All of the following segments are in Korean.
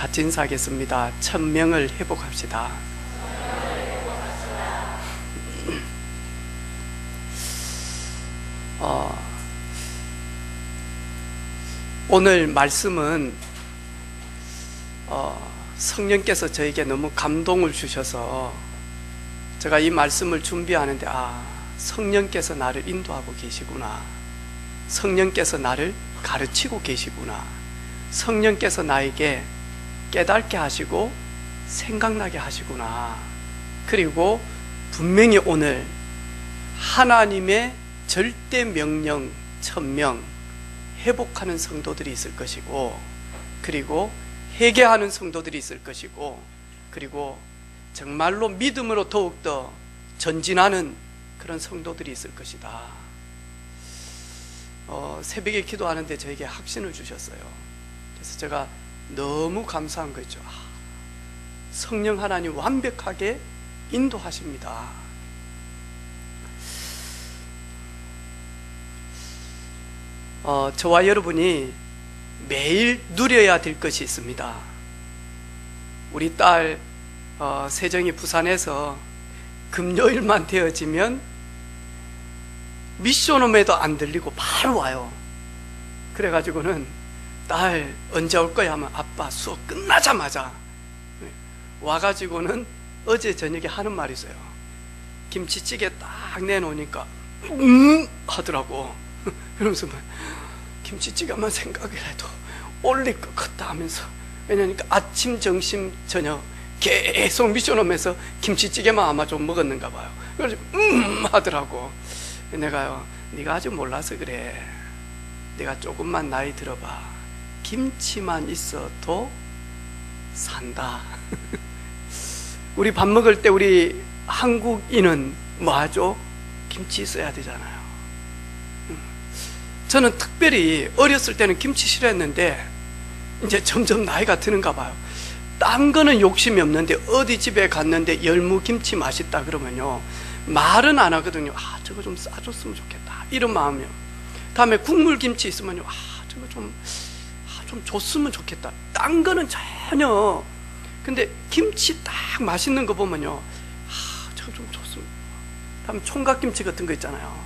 같이 인사하겠습니다. 1000명을 회복합시다. 오늘 말씀은 성령께서 저에게 너무 감동을 주셔서 제가 이 말씀을 준비하는데 성령께서 나를 인도하고 계시구나, 성령께서 나를 가르치고 계시구나, 성령께서 나에게 깨닫게 하시고 생각나게 하시구나. 그리고 분명히 오늘 하나님의 절대 명령 1000명 회복하는 성도들이 있을 것이고, 그리고 회개하는 성도들이 있을 것이고, 그리고 정말로 믿음으로 더욱더 전진하는 그런 성도들이 있을 것이다. 새벽에 기도하는데 저에게 확신을 주셨어요. 그래서 제가 너무 감사한 거죠. 성령 하나님 완벽하게 인도하십니다. 저와 여러분이 매일 누려야 될 것이 있습니다. 우리 딸 세정이 부산에서 금요일만 되어지면 미션홈에도 안 들리고 바로 와요. 그래가지고는 딸 언제 올 거야 하면 아빠 수업 끝나자마자 와가지고는 어제 저녁에 하는 말이 있어요. 김치찌개 딱 내놓으니까 하더라고. 그러면서 김치찌개만 생각을 해도 올릴 것 같다 하면서, 왜냐니까 아침 점심 저녁 계속 미션홈에서 김치찌개만 아마 좀 먹었는가 봐요. 그래서 하더라고. 내가요, 네가 아직 몰라서 그래. 네가 조금만 나이 들어봐. 김치만 있어도 산다. 우리 밥 먹을 때 우리 한국인은 뭐 하죠? 김치 있어야 되잖아요. 저는 특별히 어렸을 때는 김치 싫어했는데 이제 점점 나이가 드는가 봐요. 딴 거는 욕심이 없는데 어디 집에 갔는데 열무김치 맛있다 그러면요, 말은 안 하거든요. 저거 좀 싸줬으면 좋겠다, 이런 마음이요. 다음에 국물김치 있으면요, 저거 좀 줬으면 좋겠다. 딴 거는 전혀. 근데 김치 딱 맛있는 거 보면요, 저거 좀 줬으면. 다음에 총각김치 같은 거 있잖아요.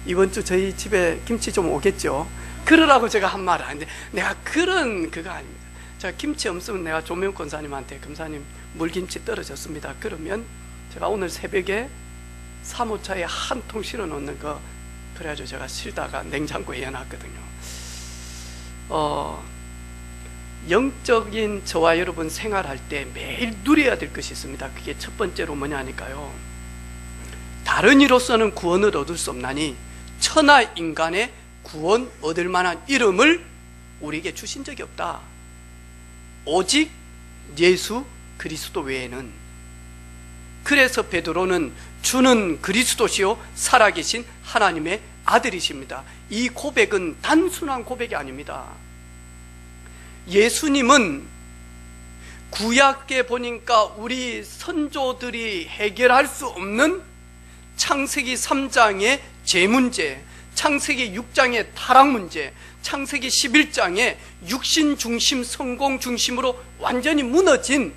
이번 주 저희 집에 김치 좀 오겠죠. 그러라고 제가 한 말은 아닌데, 내가 그런 그거 아닙니다. 제가 김치 없으면 내가 조명 권사님한테, 금사님 물김치 떨어졌습니다 그러면 제가 오늘 새벽에 사무차에 한 통 실어 놓는 거, 그래가지고 제가 실다가 냉장고에 해놨거든요. 영적인 저와 여러분 생활할 때 매일 누려야 될 것이 있습니다. 그게 첫 번째로 뭐냐니까요, 다른 이로서는 구원을 얻을 수 없나니 천하 인간의 구원 얻을 만한 이름을 우리에게 주신 적이 없다. 오직 예수 그리스도 외에는. 그래서 베드로는 주는 그리스도시요 살아계신 하나님의 아들이십니다. 이 고백은 단순한 고백이 아닙니다. 예수님은 구약에 보니까 우리 선조들이 해결할 수 없는 창세기 3장의 죄 문제, 창세기 6장의 타락 문제, 창세기 11장의 육신 중심, 성공 중심으로 완전히 무너진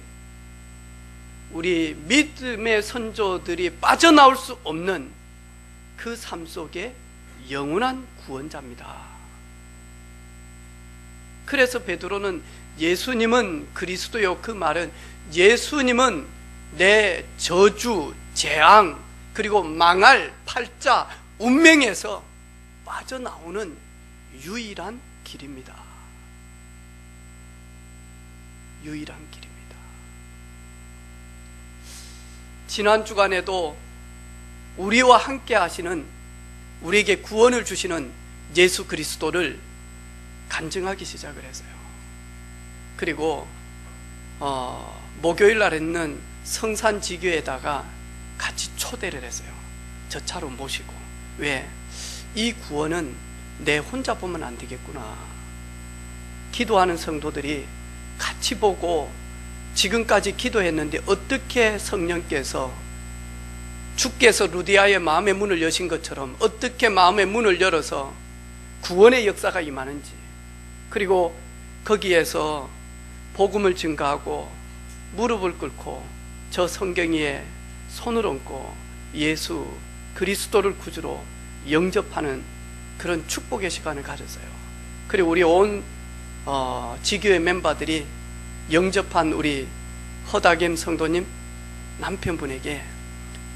우리 믿음의 선조들이 빠져나올 수 없는 그 삶 속에 영원한 구원자입니다. 그래서 베드로는 예수님은 그리스도요, 그 말은 예수님은 내 저주, 재앙, 그리고 망할 팔자, 운명에서 빠져나오는 유일한 길입니다. 유일한 길입니다. 지난 주간에도 우리와 함께 하시는, 우리에게 구원을 주시는 예수 그리스도를 간증하기 시작을 했어요. 그리고 목요일 날에는 성산지교에다가 같이 초대를 했어요. 저 차로 모시고. 왜? 이 구원은 내 혼자 보면 안 되겠구나. 기도하는 성도들이 같이 보고, 지금까지 기도했는데 어떻게 성령께서, 주께서 루디아의 마음의 문을 여신 것처럼 어떻게 마음의 문을 열어서 구원의 역사가 임하는지, 그리고 거기에서 복음을 증거하고 무릎을 꿇고 저 성경 위에 손을 얹고 예수 그리스도를 구주로 영접하는 그런 축복의 시간을 가졌어요. 그리고 우리 온 지교회 멤버들이 영접한 우리 허다겜 성도님 남편분에게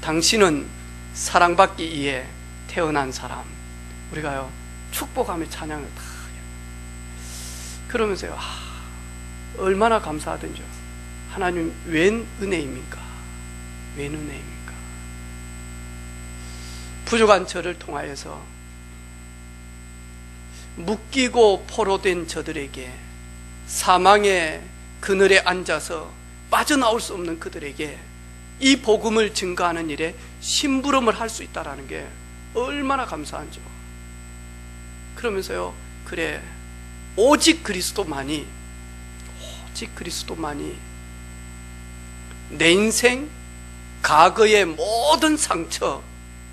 당신은 사랑받기 위해 태어난 사람, 우리가요 축복하며 찬양을 다 그러면서요, 얼마나 감사하던지요. 하나님 웬 은혜입니까? 웬 은혜입니까? 부족한 저를 통하여서 묶이고 포로된 저들에게, 사망의 그늘에 앉아서 빠져나올 수 없는 그들에게 이 복음을 증거하는 일에 심부름을 할 수 있다는 게 얼마나 감사한지요. 그러면서요, 그래, 오직 그리스도만이 내 인생 과거의 모든 상처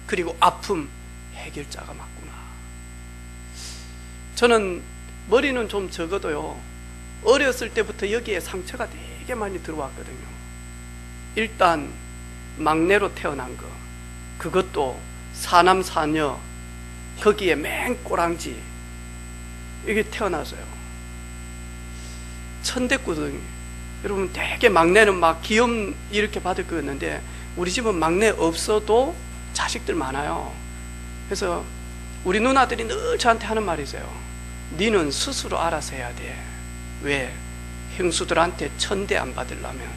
그리고 아픔 해결자가 맞구나. 저는 머리는 좀 적어도요, 어렸을 때부터 여기에 상처가 되게 많이 들어왔거든요. 일단 막내로 태어난 거, 그것도 사남 사녀, 거기에 맨 꼬랑지, 이게 태어나서요 천대꾸덩이. 여러분, 되게 막내는 막 귀염 이렇게 받을 거였는데 우리 집은 막내 없어도 자식들 많아요. 그래서 우리 누나들이 늘 저한테 하는 말이 있어요. 니는 스스로 알아서 해야 돼. 왜? 형수들한테 천대 안 받으려면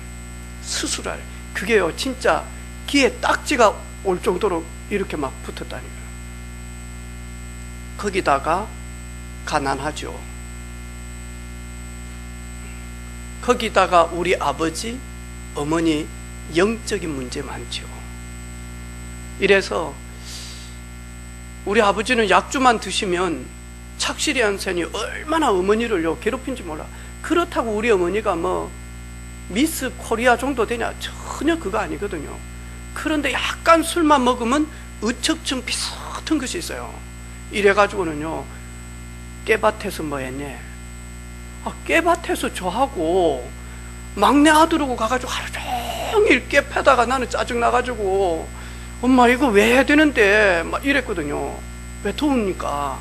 스스로 할. 그게요 진짜 귀에 딱지가 올 정도로 이렇게 막 붙었다니까요. 거기다가 가난하죠. 거기다가 우리 아버지, 어머니 영적인 문제 많죠. 이래서 우리 아버지는 약주만 드시면 착실히 한 셈이 얼마나 어머니를요 괴롭힌지 몰라. 그렇다고 우리 어머니가 뭐 미스 코리아 정도 되냐? 전혀 그거 아니거든요. 그런데 약간 술만 먹으면 의척증 비슷한 것이 있어요. 이래가지고는요, 깨밭에서 뭐 했네? 깨밭에서 저하고 막내 아들하고 가가지고 하루 종일 깨 패다가 나는 짜증나가지고 엄마 이거 왜 해야 되는데 막 이랬거든요. 왜 더우니까.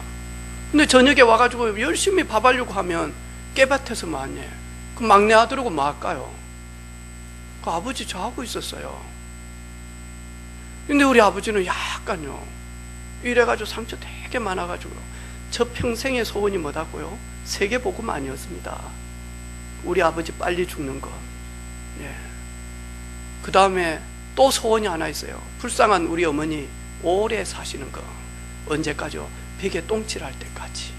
근데 저녁에 와가지고 열심히 밥 하려고 하면 깨밭에서 뭐 하냐? 그 막내 아들하고 뭐 할까요? 그 아버지 저하고 있었어요. 근데 우리 아버지는 약간요, 이래가지고 상처 되게 많아가지고 저 평생의 소원이 뭐다고요? 세계복음 아니었습니다. 우리 아버지 빨리 죽는 거. 예. 그 다음에 또 소원이 하나 있어요. 불쌍한 우리 어머니 오래 사시는 거. 언제까지요? 벽에 똥칠할 때까지.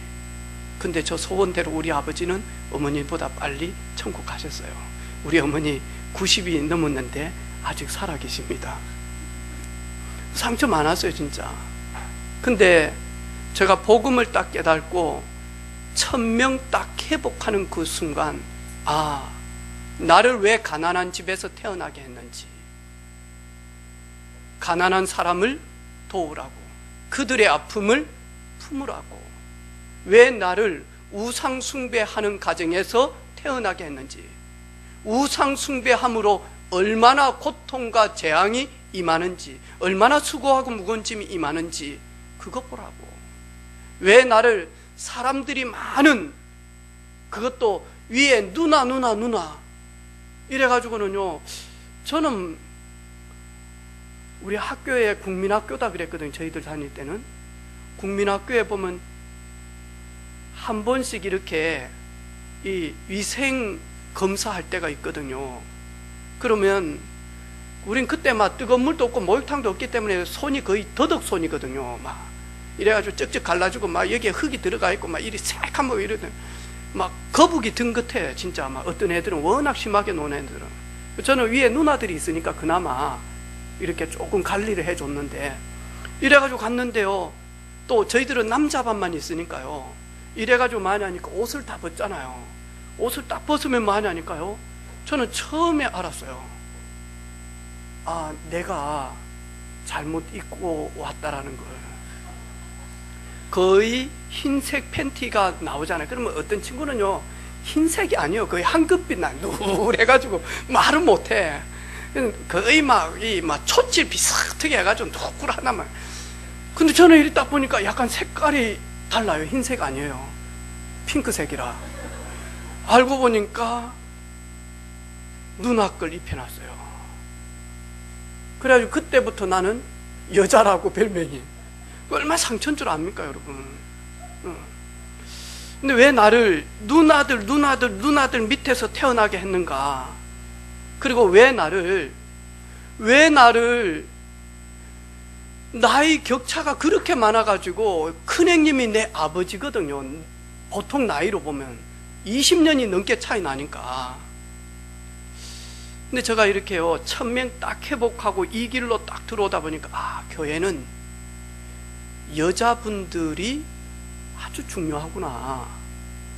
근데 저 소원대로 우리 아버지는 어머니보다 빨리 천국 가셨어요. 우리 어머니 90이 넘었는데 아직 살아계십니다. 상처 많았어요 진짜. 근데 제가 복음을 딱 깨닫고 1000명 딱 회복하는 그 순간, 나를 왜 가난한 집에서 태어나게 했는지, 가난한 사람을 도우라고, 그들의 아픔을 품으라고, 왜 나를 우상 숭배하는 가정에서 태어나게 했는지, 우상 숭배함으로 얼마나 고통과 재앙이 임하는지, 얼마나 수고하고 무거운 짐이 임하는지 그것 보라고. 왜 나를 사람들이 많은, 그것도 위에 누나 이래가지고는요, 저는 우리 학교에 국민학교다 그랬거든요. 저희들 다닐 때는 국민학교에 보면 한 번씩 이렇게 이 위생 검사할 때가 있거든요. 그러면 우린 그때 막 뜨거운 물도 없고 목욕탕도 없기 때문에 손이 거의 더덕손이거든요. 막 이래가지고 쩍쩍 갈라지고 막 여기에 흙이 들어가 있고 막 이리 새카만 뭐 이러던 막 거북이 등 끝에 진짜 막 어떤 애들은 워낙 심하게 노는 애들은, 저는 위에 누나들이 있으니까 그나마 이렇게 조금 관리를 해줬는데, 이래가지고 갔는데요, 또 저희들은 남자반만 있으니까요, 이래가지고 많이 하니까 옷을 다 벗잖아요. 옷을 딱 벗으면 많이 하니까요, 저는 처음에 알았어요. 내가 잘못 입고 왔다라는 걸. 거의 흰색 팬티가 나오잖아요. 그러면 어떤 친구는요, 흰색이 아니에요. 거의 황급빛 나 누래가지고 말은 못해. 거의 막 촛질 비슷하게 해가지고 노랗하나만. 근데 저는 이리 딱 보니까 약간 색깔이 달라요. 흰색 아니에요. 핑크색이라. 알고 보니까 누나 걸 입혀놨어요. 그래가지고 그때부터 나는 여자라고 별명이. 얼마나 상처인 줄 압니까, 여러분? 근데 왜 나를 누나들 밑에서 태어나게 했는가? 그리고 왜 나를 나이 격차가 그렇게 많아가지고 큰형님이 내 아버지거든요. 보통 나이로 보면 20년이 넘게 차이 나니까. 근데 제가 이렇게요, 천명 딱 회복하고 이 길로 딱 들어오다 보니까 교회는 여자분들이 아주 중요하구나.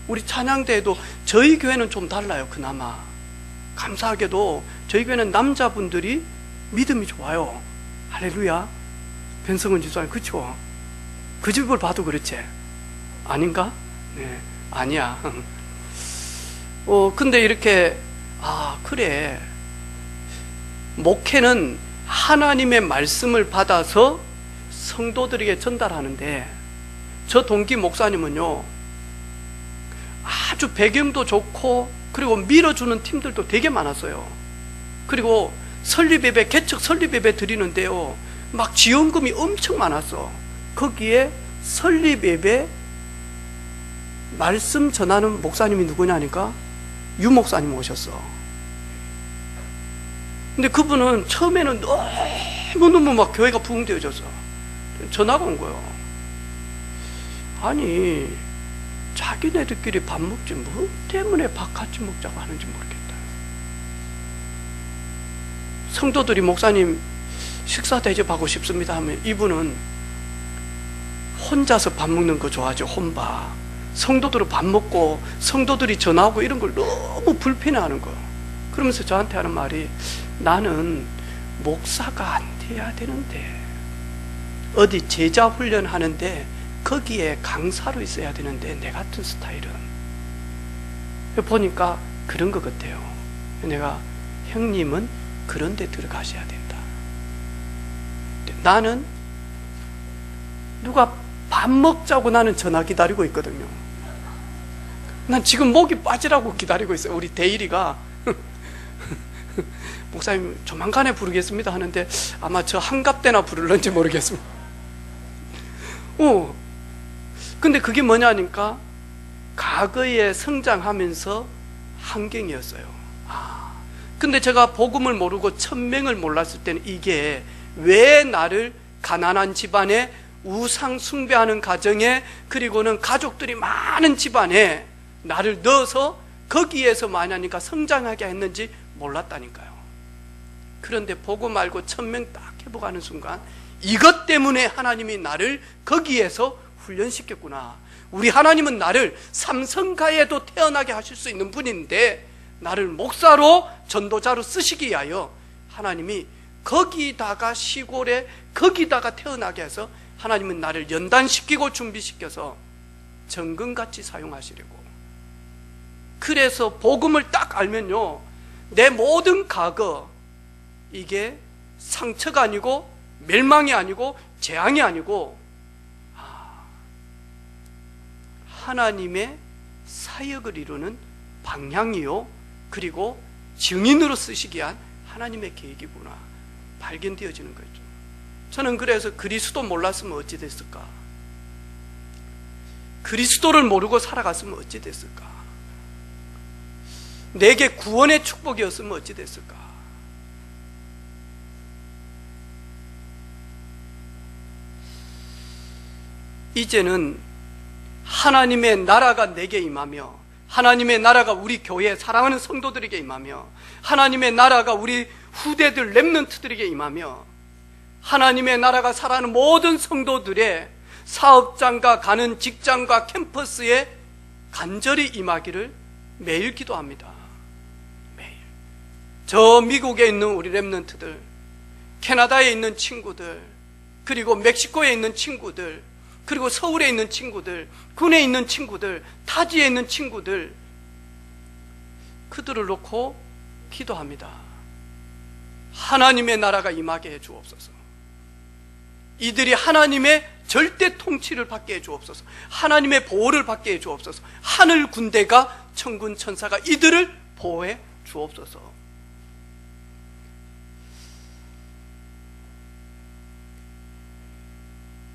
우리 찬양대에도 저희 교회는 좀 달라요. 그나마 감사하게도 저희 교회는 남자분들이 믿음이 좋아요. 할렐루야. 변성은 지수님, 그쵸? 그 집을 봐도 그렇지? 아닌가? 네, 아니야. 근데 이렇게 그래, 목회는 하나님의 말씀을 받아서 성도들에게 전달하는데, 저 동기 목사님은요 아주 배경도 좋고 그리고 밀어주는 팀들도 되게 많았어요. 그리고 설립예배, 개척 설립예배 드리는데요 막 지원금이 엄청 많았어. 거기에 설립예배 말씀 전하는 목사님이 누구냐니까 유 목사님 오셨어. 근데 그분은 처음에는 너무너무 막 교회가 부흥되어져서 전화가 온 거예요. 아니, 자기네들끼리 밥 먹지 뭐 때문에 밥 같이 먹자고 하는지 모르겠다. 성도들이 목사님 식사 대접하고 싶습니다 하면 이분은 혼자서 밥 먹는 거 좋아하죠. 혼밥. 성도들은 밥 먹고 성도들이 전화하고 이런 걸 너무 불편해하는 거. 그러면서 저한테 하는 말이, 나는 목사가 안 돼야 되는데, 어디 제자 훈련하는데 거기에 강사로 있어야 되는데 내 같은 스타일은. 보니까 그런 것 같아요. 내가, 형님은 그런 데 들어가셔야 된다. 나는 누가 밥 먹자고 나는 전화 기다리고 있거든요. 난 지금 목이 빠지라고 기다리고 있어요. 우리 대일이가 목사님 조만간에 부르겠습니다 하는데 아마 저 한갑 때나 부를런지 모르겠습니다. 근데 그게 뭐냐니까 과거에 성장하면서 환경이었어요. 근데 제가 복음을 모르고 천명을 몰랐을 때는 이게 왜 나를 가난한 집안에, 우상 숭배하는 가정에, 그리고는 가족들이 많은 집안에 나를 넣어서 거기에서 많으니까 성장하게 했는지 몰랐다니까요. 그런데 복음 알고 천명 딱 회복하는 순간 이것 때문에 하나님이 나를 거기에서 훈련시켰구나. 우리 하나님은 나를 삼성가에도 태어나게 하실 수 있는 분인데 나를 목사로, 전도자로 쓰시기 위하여 하나님이 거기다가, 시골에 거기다가 태어나게 해서 하나님은 나를 연단시키고 준비시켜서 정금같이 사용하시려고. 그래서 복음을 딱 알면요, 내 모든 과거, 이게 상처가 아니고 멸망이 아니고 재앙이 아니고 하나님의 사역을 이루는 방향이요, 그리고 증인으로 쓰시기 위한 하나님의 계획이구나 발견되어지는 거죠. 저는 그래서 그리스도 몰랐으면 어찌 됐을까? 그리스도를 모르고 살아갔으면 어찌 됐을까? 내게 구원의 축복이었으면 어찌 됐을까? 이제는 하나님의 나라가 내게 임하며, 하나님의 나라가 우리 교회 사랑하는 성도들에게 임하며, 하나님의 나라가 우리 후대들 렘넌트들에게 임하며, 하나님의 나라가 살아가는 모든 성도들의 사업장과 가는 직장과 캠퍼스에 간절히 임하기를 매일 기도합니다. 매일. 저 미국에 있는 우리 렘넌트들, 캐나다에 있는 친구들, 그리고 멕시코에 있는 친구들, 그리고 서울에 있는 친구들, 군에 있는 친구들, 타지에 있는 친구들, 그들을 놓고 기도합니다. 하나님의 나라가 임하게 해 주옵소서. 이들이 하나님의 절대 통치를 받게 해 주옵소서. 하나님의 보호를 받게 해 주옵소서. 하늘 군대가, 천군 천사가 이들을 보호해 주옵소서.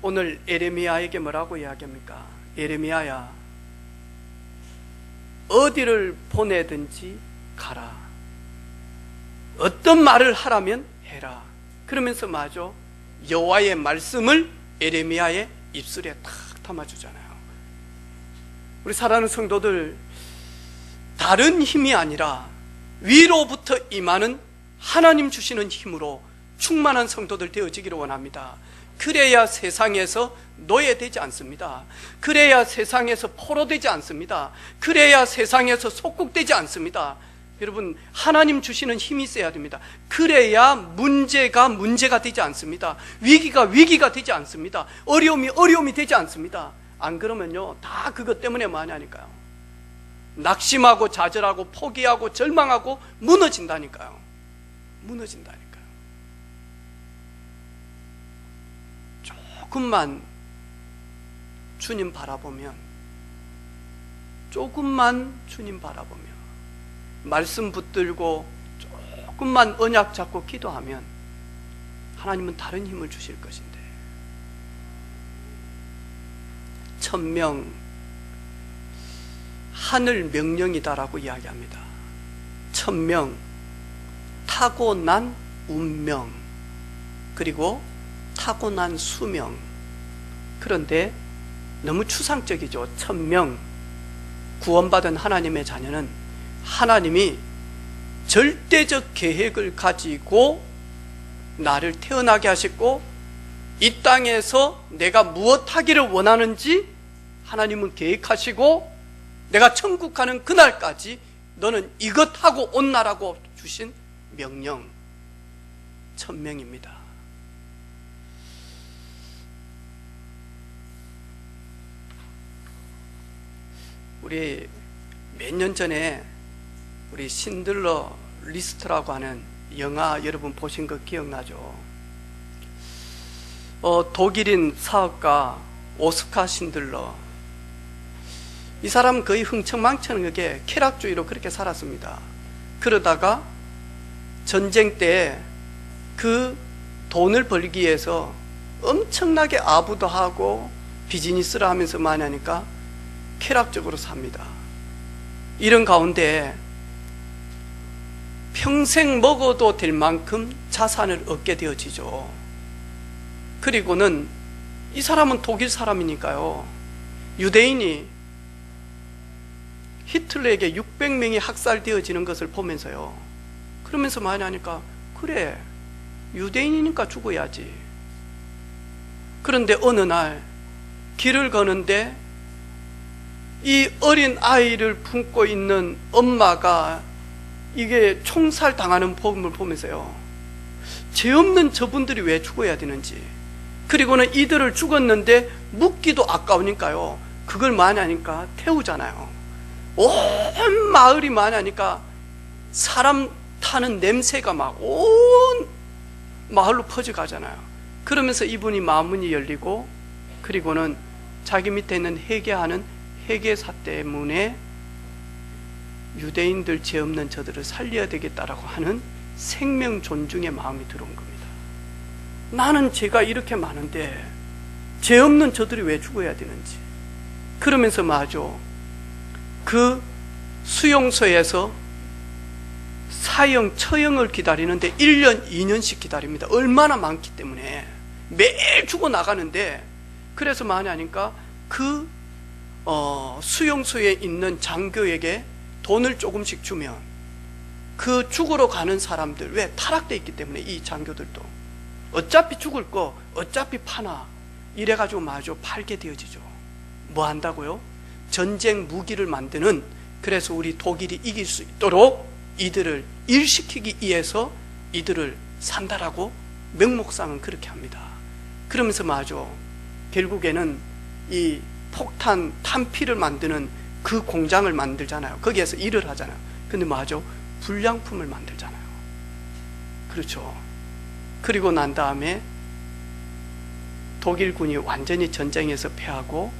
오늘 에레미야에게 뭐라고 이야기합니까? 에레미야야, 어디를 보내든지 가라. 어떤 말을 하라면 해라. 그러면서 마저 여호와의 말씀을 에레미야의 입술에 탁 담아주잖아요. 우리 사랑하는 성도들, 다른 힘이 아니라 위로부터 임하는 하나님 주시는 힘으로 충만한 성도들 되어지기를 원합니다. 그래야 세상에서 노예되지 않습니다. 그래야 세상에서 포로되지 않습니다. 그래야 세상에서 속국되지 않습니다. 여러분, 하나님 주시는 힘이 있어야 됩니다. 그래야 문제가 되지 않습니다. 위기가 되지 않습니다. 어려움이 되지 않습니다. 안 그러면요, 다 그것 때문에 많이 하니까요. 낙심하고 좌절하고 포기하고 절망하고 무너진다니까요. 무너진다니까요. 조금만 주님 바라보면, 조금만 주님 바라보면, 말씀 붙들고 조금만 언약 잡고 기도하면 하나님은 다른 힘을 주실 것인데, 1000명 하늘 명령이다라고 이야기합니다. 1000명 타고난 운명, 그리고 타고난 수명. 그런데 너무 추상적이죠. 1000명 구원받은 하나님의 자녀는 하나님이 절대적 계획을 가지고 나를 태어나게 하셨고, 이 땅에서 내가 무엇 하기를 원하는지 하나님은 계획하시고, 내가 천국 가는 그날까지 너는 이것 하고 온나라고 주신 명령, 1000명입니다. 우리 몇 년 전에 우리 신들러 리스트라고 하는 영화 여러분 보신 거 기억나죠? 독일인 사업가 오스카 신들러, 이 사람은 거의 흥청망청하게 쾌락주의로 그렇게 살았습니다. 그러다가 전쟁 때 그 돈을 벌기 위해서 엄청나게 아부도 하고 비즈니스를 하면서 많이 하니까 쾌락적으로 삽니다. 이런 가운데 평생 먹어도 될 만큼 자산을 얻게 되어지죠. 그리고는 이 사람은 독일 사람이니까요, 유대인이 히틀러에게 600명이 학살되어지는 것을 보면서요, 그러면서 많이 하니까, 그래, 유대인이니까 죽어야지. 그런데 어느 날 길을 거는데 이 어린 아이를 품고 있는 엄마가 이게 총살 당하는 복음을 보면서요, 죄 없는 저분들이 왜 죽어야 되는지, 그리고는 이들을 죽었는데 묻기도 아까우니까요, 그걸 많이 하니까 태우잖아요. 온 마을이 많이 하니까 사람 타는 냄새가 막 온 마을로 퍼져가잖아요. 그러면서 이분이 마음문이 열리고, 그리고는 자기 밑에 있는 회개하는 회개사 때문에 유대인들 죄 없는 저들을 살려야 되겠다라고 하는 생명 존중의 마음이 들어온 겁니다. 나는 죄가 이렇게 많은데 죄 없는 저들이 왜 죽어야 되는지. 그러면서 마저 그 수용소에서 사형, 처형을 기다리는데 1년, 2년씩 기다립니다. 얼마나 많기 때문에 매일 죽어나가는데, 그래서 많이 하니까 그 수용소에 있는 장교에게 돈을 조금씩 주면 그 죽으러 가는 사람들, 왜 타락되어 있기 때문에 이 장교들도 어차피 죽을 거 어차피 파나 이래가지고 마저 팔게 되어지죠. 뭐 한다고요? 전쟁 무기를 만드는, 그래서 우리 독일이 이길 수 있도록 이들을 일시키기 위해서 이들을 산다라고 명목상은 그렇게 합니다. 그러면서 마저 결국에는 이 폭탄 탄피를 만드는 그 공장을 만들잖아요. 거기에서 일을 하잖아요. 근데 맞아, 불량품을 만들잖아요. 그렇죠. 그리고 난 다음에 독일군이 완전히 전쟁에서 패하고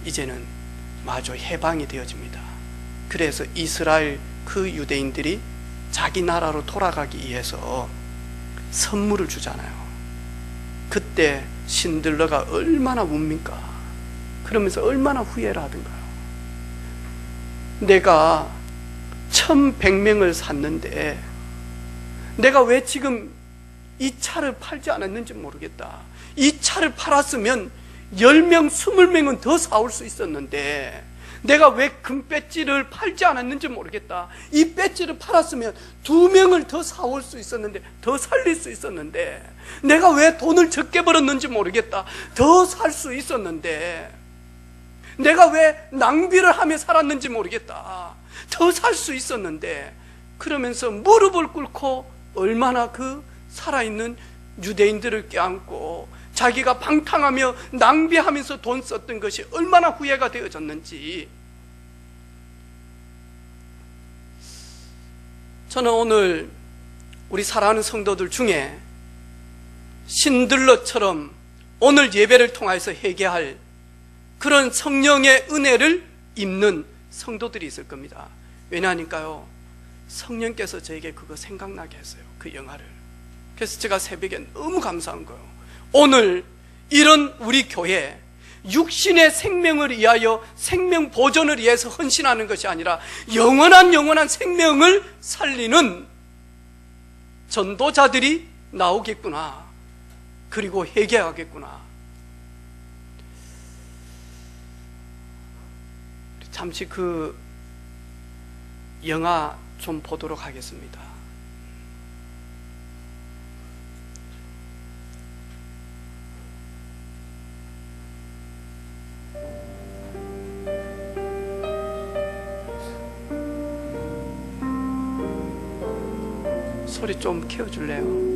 이제는 마저 해방이 되어집니다. 그래서 이스라엘 그 유대인들이 자기 나라로 돌아가기 위해서 선물을 주잖아요. 그때 신들러가 얼마나 웁니까? 그러면서 얼마나 후회를 하던가요? 내가 1100명을 샀는데 내가 왜 지금 이 차를 팔지 않았는지 모르겠다. 이 차를 팔았으면 10명, 20명은 더 사올 수 있었는데 내가 왜 금배지를 팔지 않았는지 모르겠다. 이 배지를 팔았으면 2명을 더 사올 수 있었는데, 더 살릴 수 있었는데, 내가 왜 돈을 적게 벌었는지 모르겠다. 더 살 수 있었는데, 내가 왜 낭비를 하며 살았는지 모르겠다. 더 살 수 있었는데, 그러면서 무릎을 꿇고 얼마나 그 살아있는 유대인들을 껴안고 자기가 방탕하며 낭비하면서 돈 썼던 것이 얼마나 후회가 되어졌는지. 저는 오늘 우리 사랑하는 성도들 중에 신들러처럼 오늘 예배를 통해서 회개할 그런 성령의 은혜를 입는 성도들이 있을 겁니다. 왜냐하니까요, 성령께서 저에게 그거 생각나게 했어요. 그 영화를. 그래서 제가 새벽에 너무 감사한 거예요. 오늘 이런 우리 교회, 육신의 생명을 위하여, 생명 보존을 위해서 헌신하는 것이 아니라 영원한 생명을 살리는 전도자들이 나오겠구나. 그리고 회개하겠구나. 잠시 그 영화 좀 보도록 하겠습니다. 소리 좀 키워줄래요?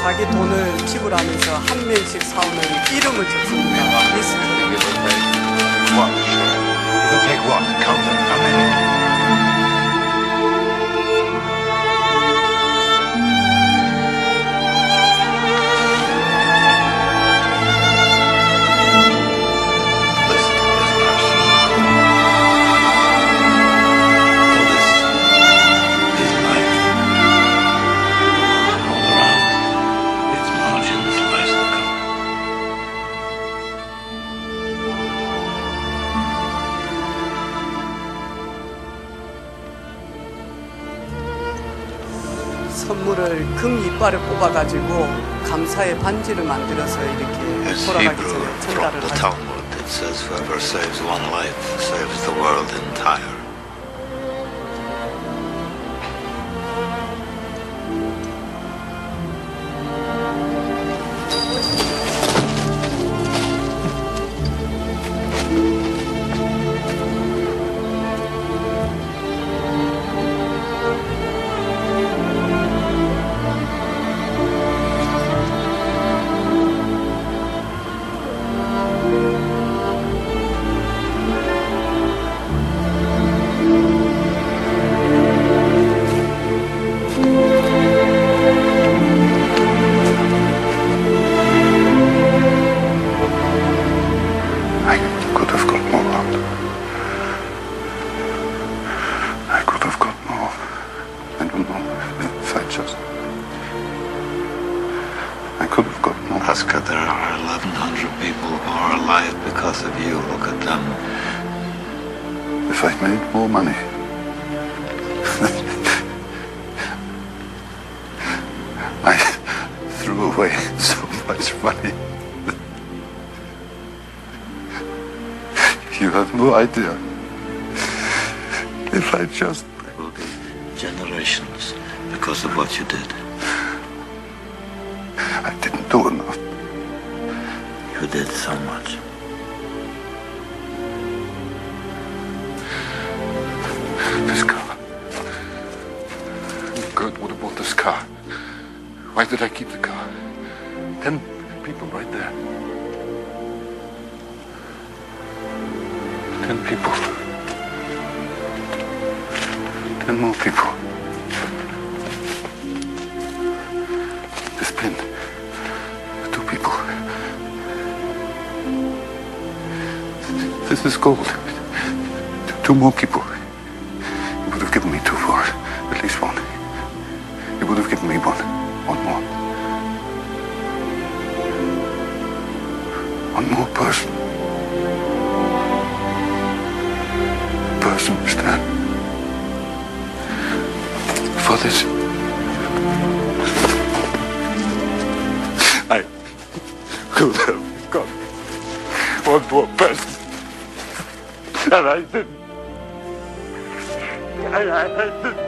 자기 돈을 지불하면서 한 명씩 사오는 이름을 적습니다. 리스트. 선물을 금 이빨을 뽑아가지고 감사의 반지를 만들어서 이렇게 It's 돌아가기 Hebrew 전에 from 전달을 the 하죠. Talmud. It says, whoever saves one life saves the world entire. I could have got more out. I could have got more. I don't know if I just. I could have got more. Oscar, there are 1,100 people who are alive because of you. Look at them. If I'd made more money. I threw away so much money. You have no idea. If I just. There will be generations because of what you did. I didn't do enough. You did so much. This car. Good would have bought this car. Why did I keep the car? 10 people right there. 10 people. 10 more people. This pin. 2 people. This is gold. 2 more people. You would have given me 2 for it. At least 1. You would have given me 1. 1 more. 1 more person. Person stand for this. I could have got 1 more person. And I didn't. I didn't.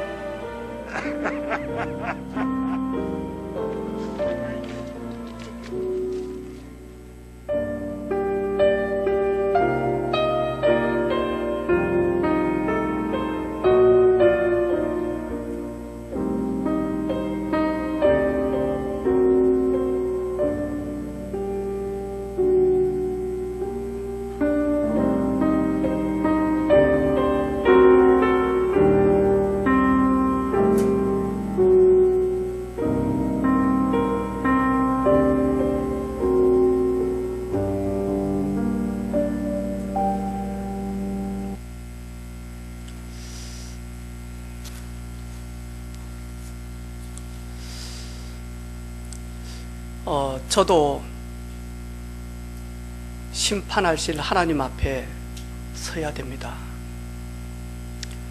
저도 심판하실 하나님 앞에 서야 됩니다.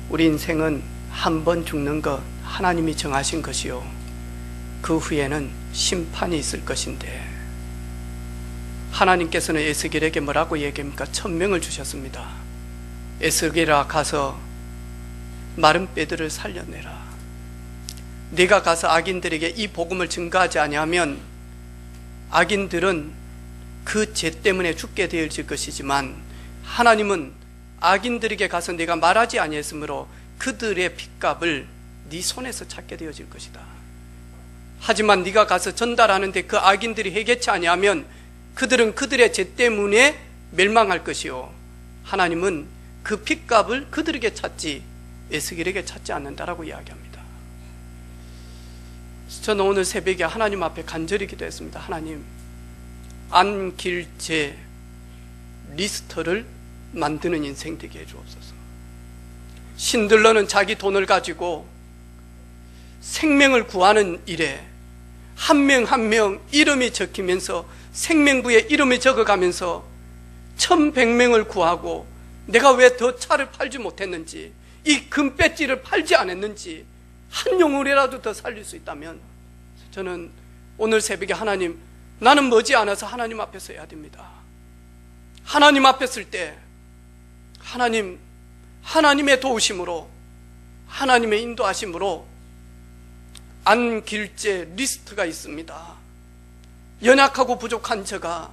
우리 인생은 한 번 죽는 것 하나님이 정하신 것이요, 그 후에는 심판이 있을 것인데, 하나님께서는 에스겔에게 뭐라고 얘기합니까? 천명을 주셨습니다. 에스겔아, 가서 마른 뼈들을 살려내라. 네가 가서 악인들에게 이 복음을 증거하지 아니하면 악인들은 그 죄 때문에 죽게 되어질 것이지만, 하나님은 악인들에게 가서 네가 말하지 아니했으므로 그들의 핏값을 네 손에서 찾게 되어질 것이다. 하지만 네가 가서 전달하는데 그 악인들이 회개치 아니하면 그들은 그들의 죄 때문에 멸망할 것이요, 하나님은 그 핏값을 그들에게 찾지 에스겔에게 찾지 않는다라고 이야기합니다. 저는 오늘 새벽에 하나님 앞에 간절히 기도했습니다. 하나님, 안길제 리스트를 만드는 인생 되게 해주옵소서. 신들러는 자기 돈을 가지고 생명을 구하는 일에 한 명 한 명 이름이 적히면서 생명부에 이름이 적어가면서 1,100명을 구하고 내가 왜 더 차를 팔지 못했는지, 이 금배지를 팔지 않았는지 한 영혼이라도 더 살릴 수 있다면 저는 오늘 새벽에 하나님, 나는 머지않아서 하나님 앞에 서야 됩니다. 하나님 앞에 설 때 하나님의 도우심으로, 하나님의 인도하심으로 안길제 리스트가 있습니다. 연약하고 부족한 저가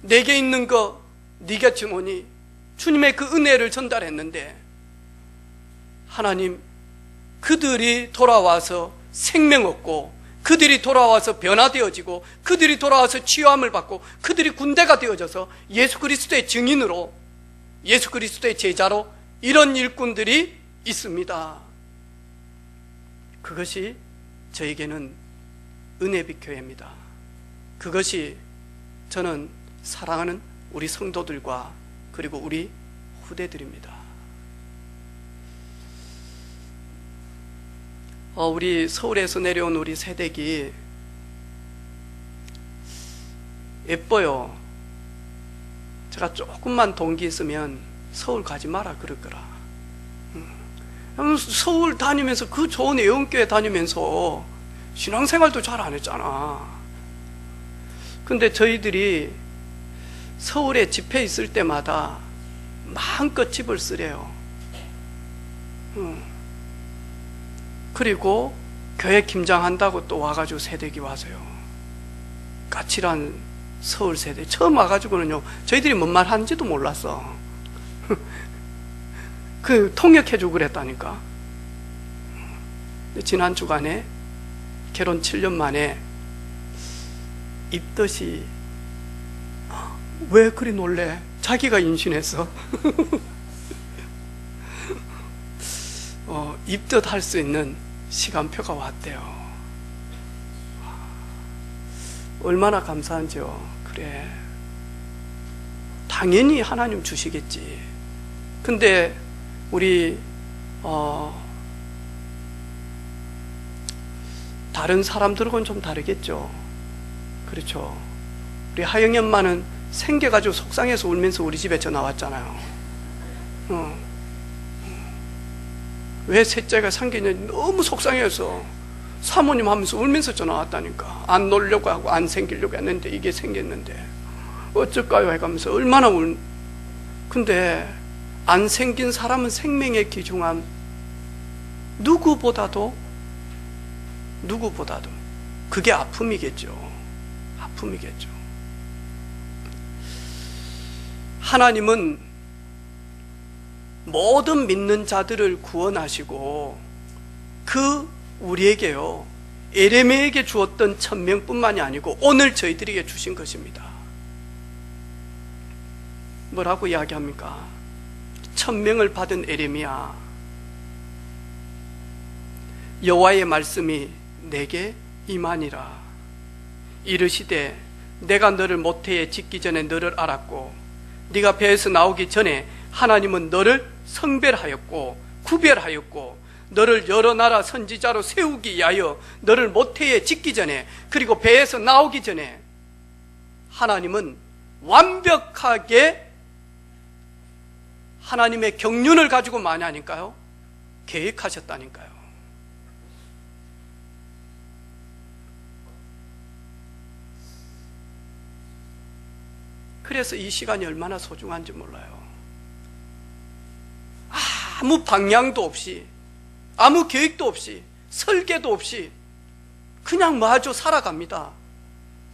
내게 있는 거 네가 증오니, 주님의 그 은혜를 전달했는데 하나님, 그들이 돌아와서 생명 얻고, 그들이 돌아와서 변화되어지고, 그들이 돌아와서 치유함을 받고, 그들이 군대가 되어져서 예수 그리스도의 증인으로, 예수 그리스도의 제자로 이런 일꾼들이 있습니다. 그것이 저에게는 은혜빛 교회입니다. 그것이 저는 사랑하는 우리 성도들과 그리고 우리 후대들입니다. 우리 서울에서 내려온 우리 세댁이 예뻐요. 제가 조금만 동기 있으면 서울 가지 마라 그럴 거라. 서울 다니면서, 그 좋은 애원교회 다니면서 신앙생활도 잘 안 했잖아. 근데 저희들이 서울에 집회 있을 때마다 마음껏 집을 쓰래요. 그리고 교회 김장한다고 또 와가지고 세댁이 와서요. 까칠한 서울 세대 처음 와가지고는요, 저희들이 뭔 말 하는지도 몰랐어. 그 통역해주고 그랬다니까. 지난 주간에 결혼 7년 만에 입덧이, 왜 그리 놀래? 자기가 임신했어. 입덧할 수 있는 시간표가 왔대요. 얼마나 감사한지요. 그래, 당연히 하나님 주시겠지. 근데 우리 다른 사람들하고는 좀 다르겠죠. 그렇죠. 우리 하영이 엄마는 생겨가지고 속상해서 울면서 우리 집에 전화 왔잖아요. 왜 셋째가 생기냐, 너무 속상해서 사모님 하면서 울면서 전화 왔다니까. 안 놀려고 하고 안 생기려고 했는데 이게 생겼는데 어쩔까요 해가면서 얼마나 근데 안 생긴 사람은 생명의 귀중함 누구보다도 그게 아픔이겠죠. 아픔이겠죠. 하나님은 모든 믿는 자들을 구원하시고 우리에게요, 에레미야에게 주었던 1000명뿐만이 아니고 오늘 저희들에게 주신 것입니다. 뭐라고 이야기합니까? 1000명을 받은 에레미야, 여호와의 말씀이 내게 임하니라. 이르시되 내가 너를 모태에 짓기 전에 너를 알았고, 네가 배에서 나오기 전에 하나님은 너를 성별하였고 구별하였고, 너를 여러 나라 선지자로 세우기 위하여 너를 모태에 짓기 전에, 그리고 배에서 나오기 전에 하나님은 완벽하게 하나님의 경륜을 가지고 많이 하니까요, 계획하셨다니까요. 그래서 이 시간이 얼마나 소중한지 몰라요. 아무 방향도 없이, 아무 계획도 없이, 설계도 없이 그냥 마저 살아갑니다.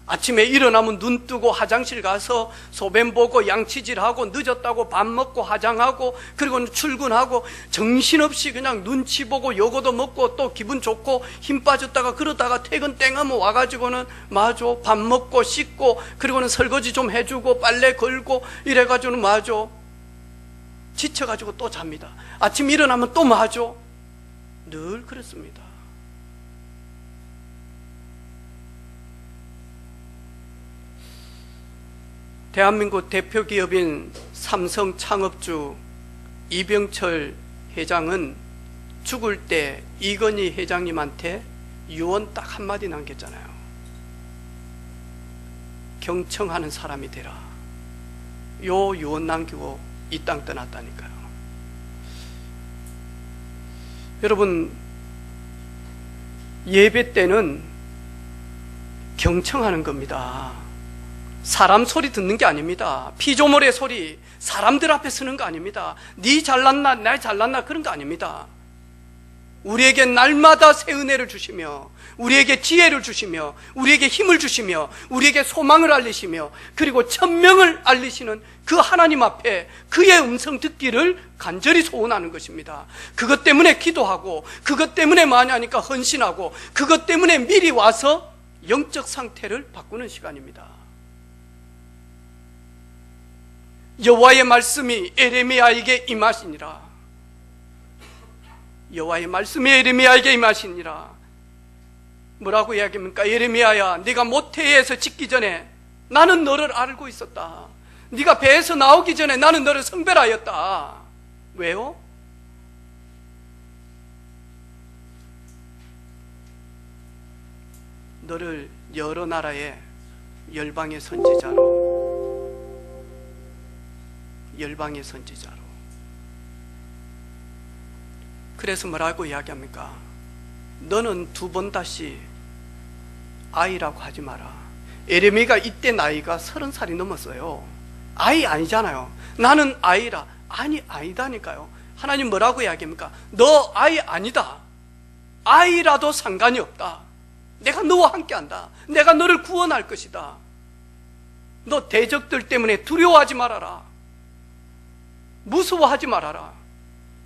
아침에 일어나면 눈 뜨고 화장실 가서 소변 보고 양치질하고, 늦었다고 밥 먹고 화장하고, 그리고 출근하고, 정신없이 그냥 눈치 보고 요거도 먹고 또 기분 좋고 힘 빠졌다가 그러다가 퇴근 땡하면 와가지고는 마저 밥 먹고 씻고, 그리고는 설거지 좀 해주고 빨래 걸고 이래가지고는 마저 지쳐가지고 또 잡니다. 아침 일어나면 또 마저 늘 그렇습니다. 대한민국 대표 기업인 삼성 창업주 이병철 회장은 죽을 때 이건희 회장님한테 유언 딱 한마디 남겼잖아요. 경청하는 사람이 되라. 요 유언 남기고 이 땅 떠났다니까요. 여러분, 예배 때는 경청하는 겁니다. 사람 소리 듣는 게 아닙니다. 피조물의 소리, 사람들 앞에 서는 거 아닙니다. 네 잘났나 나 잘났나 그런 거 아닙니다. 우리에게 날마다 새 은혜를 주시며 우리에게 지혜를 주시며 우리에게 힘을 주시며 우리에게 소망을 알리시며 그리고 천명을 알리시는 그 하나님 앞에 그의 음성 듣기를 간절히 소원하는 것입니다. 그것 때문에 기도하고 그것 때문에 많이 하니까 헌신하고 그것 때문에 미리 와서 영적 상태를 바꾸는 시간입니다. 여호와의 말씀이 에레미야에게 임하시니라. 여호와의 말씀이 에레미야에게 임하시니라. 뭐라고 이야기합니까? 예레미야야, 네가 모태에서 짓기 전에 나는 너를 알고 있었다. 네가 배에서 나오기 전에 나는 너를 선별하였다. 왜요? 너를 여러 나라의 열방의 선지자로. 그래서 뭐라고 이야기합니까? 너는 두 번 다시 아이라고 하지 마라. 에레미야가 이때 나이가 30살이 넘었어요. 아이 아니잖아요. 나는 아이라. 아니, 아니다니까요. 하나님 뭐라고 이야기합니까? 너 아이 아니다. 아이라도 상관이 없다. 내가 너와 함께한다. 내가 너를 구원할 것이다. 너 대적들 때문에 두려워하지 말아라. 무서워하지 말아라.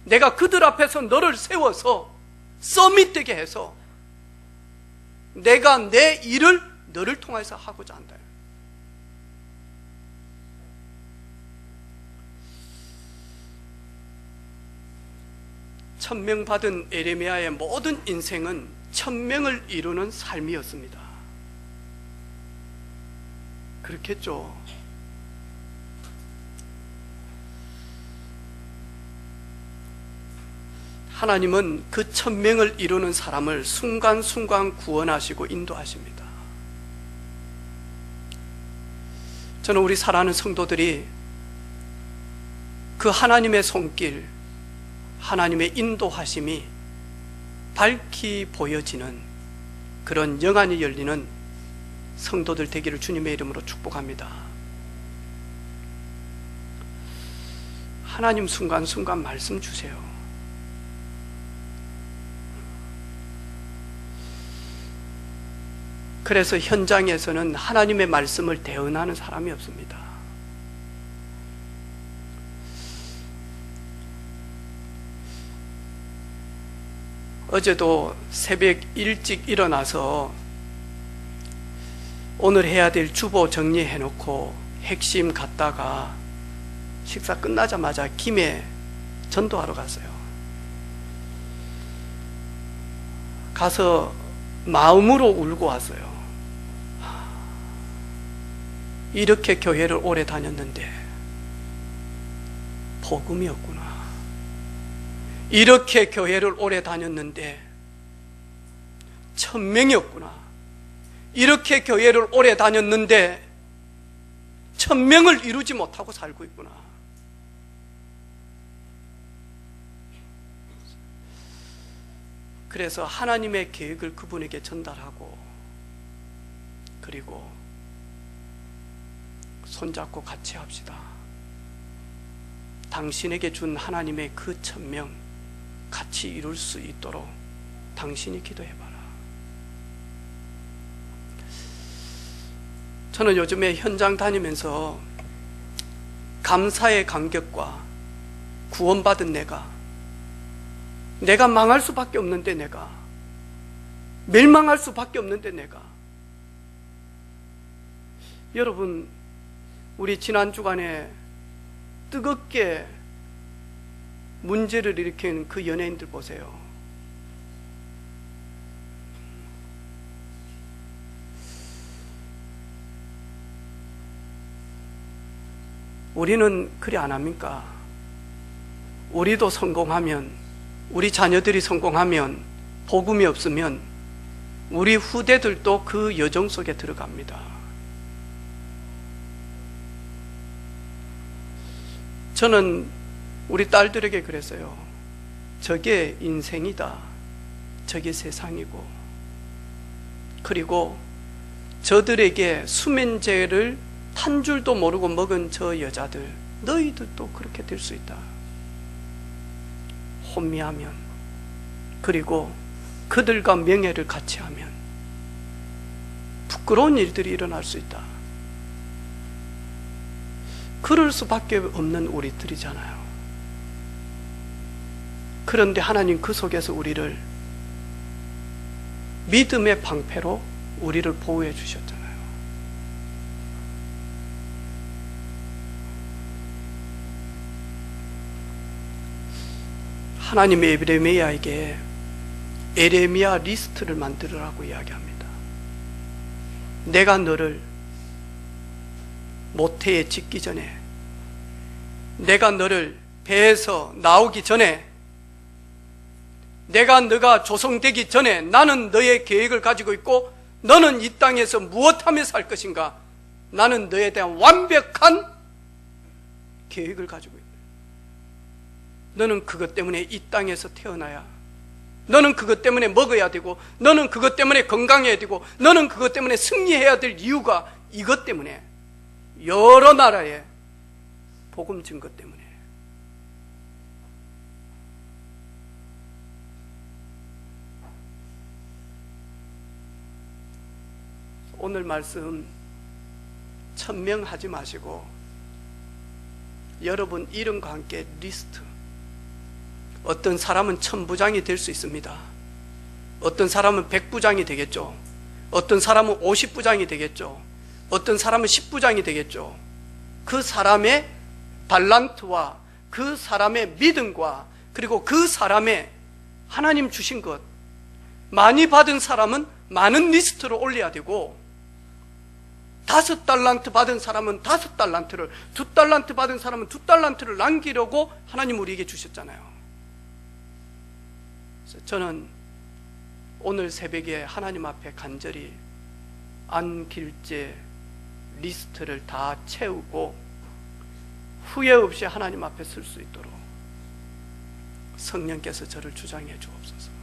내가 그들 앞에서 너를 세워서 서밋되게 해서 내가 내 일을 너를 통해서 하고자 한다. 천명 받은 에레미야의 모든 인생은 천명을 이루는 삶이었습니다. 그렇겠죠. 하나님은 그 천명을 이루는 사람을 순간순간 구원하시고 인도하십니다. 저는 우리 사랑하는 성도들이 그 하나님의 손길, 하나님의 인도하심이 밝히 보여지는 그런 영안이 열리는 성도들 되기를 주님의 이름으로 축복합니다. 하나님 순간순간 말씀 주세요. 그래서 현장에서는 하나님의 말씀을 대언하는 사람이 없습니다. 어제도 새벽 일찍 일어나서 오늘 해야 될 주보 정리해놓고 핵심 갔다가 식사 끝나자마자 김해 전도하러 갔어요. 가서 마음으로 울고 왔어요. 이렇게 교회를 오래 다녔는데 복음이 없구나. 이렇게 교회를 오래 다녔는데 천명이 없구나. 이렇게 교회를 오래 다녔는데 천명을 이루지 못하고 살고 있구나. 그래서 하나님의 계획을 그분에게 전달하고 그리고 손잡고 같이 합시다. 당신에게 준 하나님의 그 천명 같이 이룰 수 있도록 당신이 기도해봐라. 저는 요즘에 현장 다니면서 감사의 감격과 구원받은 내가 망할 수밖에 없는데 내가 멸망할 수밖에 없는데 내가 여러분 우리 지난 주간에 뜨겁게 문제를 일으킨 그 연예인들 보세요. 우리는 그리 안 합니까? 우리도 성공하면, 우리 자녀들이 성공하면, 복음이 없으면 우리 후대들도 그 여정 속에 들어갑니다. 저는 우리 딸들에게 그랬어요. 저게 인생이다. 저게 세상이고 그리고 저들에게 수면제를 탄 줄도 모르고 먹은 저 여자들, 너희들도 그렇게 될 수 있다. 혼미하면, 그리고 그들과 명예를 같이 하면 부끄러운 일들이 일어날 수 있다. 그럴 수밖에 없는 우리들이잖아요. 그런데 하나님 그 속에서 우리를 믿음의 방패로 우리를 보호해 주셨잖아요. 하나님의 에레미야에게 에레미야 리스트를 만들으라고 이야기합니다. 내가 너를 모태에 짓기 전에, 내가 너를 배에서 나오기 전에, 너가 조성되기 전에 나는 너의 계획을 가지고 있고 너는 이 땅에서 무엇하며 살 것인가, 나는 너에 대한 완벽한 계획을 가지고 있다. 너는 그것 때문에 이 땅에서 태어나야, 너는 그것 때문에 먹어야 되고, 너는 그것 때문에 건강해야 되고, 너는 그것 때문에 승리해야 될 이유가 이것 때문에, 여러 나라에 복음 증거 때문에. 오늘 말씀 천명하지 마시고 여러분 이름과 함께 리스트. 어떤 사람은 1000부장이 될 수 있습니다. 어떤 사람은 100부장이 되겠죠. 어떤 사람은 50부장이 되겠죠. 어떤 사람은 10부장이 되겠죠. 그 사람의 달란트와 그 사람의 믿음과 그리고 그 사람의 하나님 주신 것, 많이 받은 사람은 많은 리스트를 올려야 되고, 5달란트 받은 사람은 5달란트를, 2달란트 받은 사람은 2달란트를 남기려고 하나님 우리에게 주셨잖아요. 그래서 저는 오늘 새벽에 하나님 앞에 간절히 안길제 리스트를 다 채우고 후회 없이 하나님 앞에 설 수 있도록 성령께서 저를 주장해 주옵소서.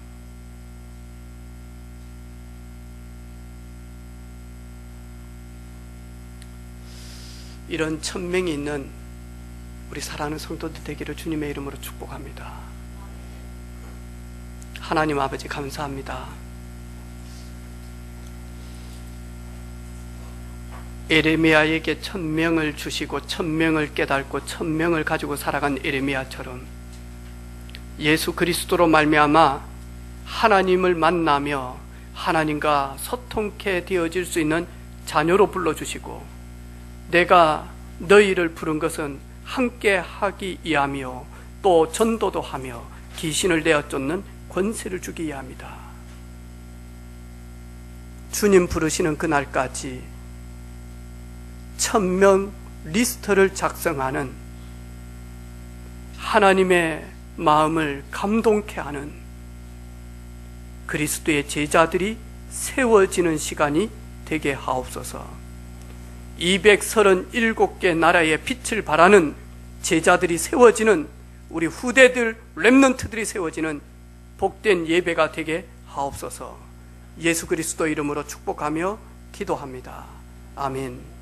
이런 1000명이 있는 우리 사랑하는 성도들 되기를 주님의 이름으로 축복합니다. 하나님 아버지 감사합니다. 에레미야에게 1000명을 주시고 1000명을 깨닫고 1000명을 가지고 살아간 에레미야처럼 예수 그리스도로 말미암아 하나님을 만나며 하나님과 소통케 되어질 수 있는 자녀로 불러주시고, 내가 너희를 부른 것은 함께 하기 위함이요 또 전도도 하며 귀신을 내어 쫓는 권세를 주기 위함이다. 주님 부르시는 그날까지 1000명 리스트를 작성하는, 하나님의 마음을 감동케 하는 그리스도의 제자들이 세워지는 시간이 되게 하옵소서. 237개 나라의 빛을 발하는 제자들이 세워지는, 우리 후대들 렘넌트들이 세워지는 복된 예배가 되게 하옵소서. 예수 그리스도 이름으로 축복하며 기도합니다. 아멘.